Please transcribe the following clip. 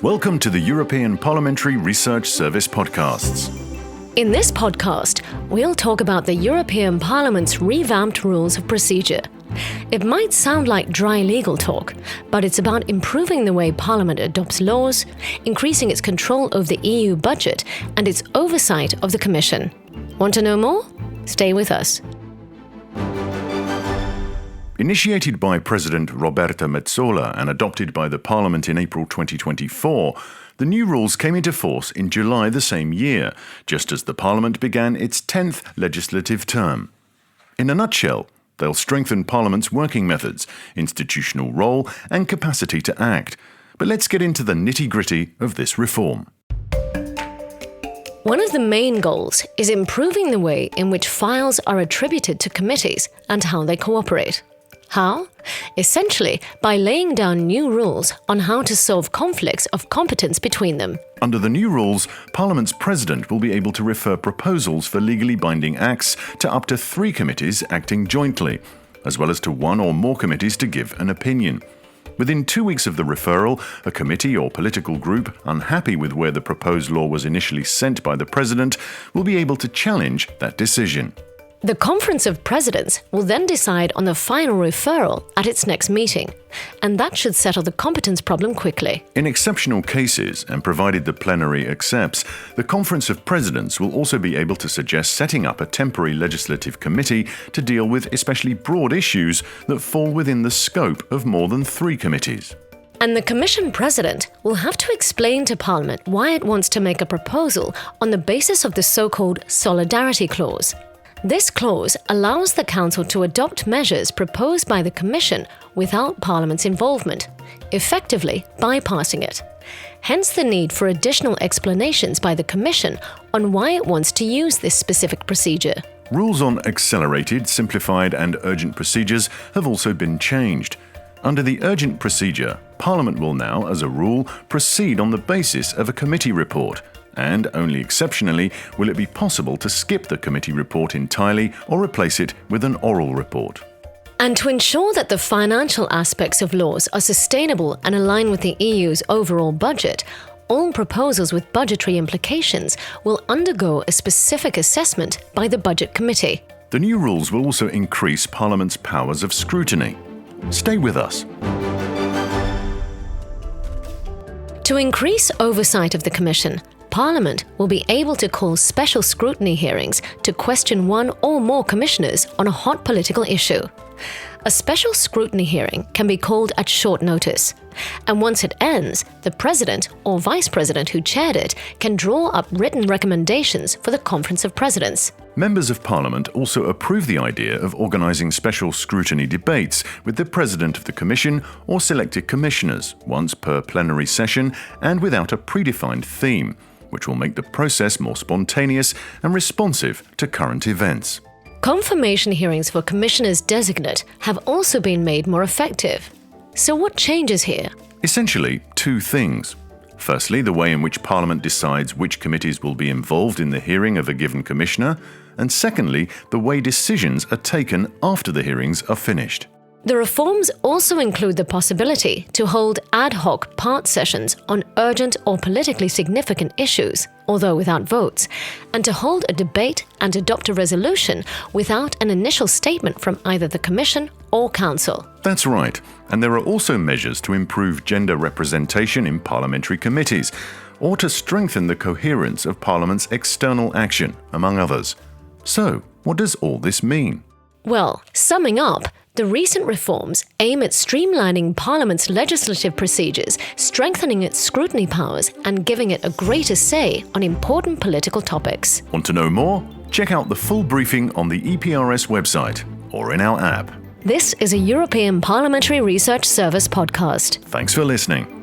Welcome to the European Parliamentary Research Service podcasts. In this podcast, we'll talk about the European Parliament's revamped rules of procedure. It might sound like dry legal talk, but it's about improving the way Parliament adopts laws, increasing its control over the EU budget, and its oversight of the Commission. Want to know more? Stay with us. Initiated by President Roberta Metsola and adopted by the Parliament in April 2024, the new rules came into force in July the same year, just as the Parliament began its 10th legislative term. In a nutshell, they'll strengthen Parliament's working methods, institutional role, and capacity to act. But let's get into the nitty-gritty of this reform. One of the main goals is improving the way in which files are attributed to committees and how they cooperate. How? Essentially, by laying down new rules on how to solve conflicts of competence between them. Under the new rules, Parliament's President will be able to refer proposals for legally binding acts to up to 3 committees acting jointly, as well as to 1 or more committees to give an opinion. Within 2 weeks of the referral, a committee or political group unhappy with where the proposed law was initially sent by the President will be able to challenge that decision. The Conference of Presidents will then decide on the final referral at its next meeting, and that should settle the competence problem quickly. In exceptional cases, and provided the plenary accepts, the Conference of Presidents will also be able to suggest setting up a temporary legislative committee to deal with especially broad issues that fall within the scope of more than 3 committees. And the Commission President will have to explain to Parliament why it wants to make a proposal on the basis of the so-called Solidarity Clause. This clause allows the Council to adopt measures proposed by the Commission without Parliament's involvement, effectively bypassing it. Hence the need for additional explanations by the Commission on why it wants to use this specific procedure. Rules on accelerated, simplified and urgent procedures have also been changed. Under the urgent procedure, Parliament will now, as a rule, proceed on the basis of a committee report, and only exceptionally will it be possible to skip the committee report entirely or replace it with an oral report. And to ensure that the financial aspects of laws are sustainable and align with the EU's overall budget, all proposals with budgetary implications will undergo a specific assessment by the Budget Committee. The new rules will also increase Parliament's powers of scrutiny. Stay with us. To increase oversight of the Commission, Parliament will be able to call special scrutiny hearings to question 1 or more commissioners on a hot political issue. A special scrutiny hearing can be called at short notice, and once it ends, the President or Vice President who chaired it can draw up written recommendations for the Conference of Presidents. Members of Parliament also approve the idea of organising special scrutiny debates with the President of the Commission or selected commissioners once per plenary session and without a predefined theme, which will make the process more spontaneous and responsive to current events. Confirmation hearings for commissioners designate have also been made more effective. So what changes here? Essentially, 2 things. Firstly, the way in which Parliament decides which committees will be involved in the hearing of a given commissioner, and secondly, the way decisions are taken after the hearings are finished. The reforms also include the possibility to hold ad hoc part sessions on urgent or politically significant issues, although without votes, and to hold a debate and adopt a resolution without an initial statement from either the Commission or Council. That's right, and there are also measures to improve gender representation in parliamentary committees, or to strengthen the coherence of Parliament's external action, among others. So, what does all this mean? Well, summing up, the recent reforms aim at streamlining Parliament's legislative procedures, strengthening its scrutiny powers, and giving it a greater say on important political topics. Want to know more? Check out the full briefing on the EPRS website or in our app. This is a European Parliamentary Research Service podcast. Thanks for listening.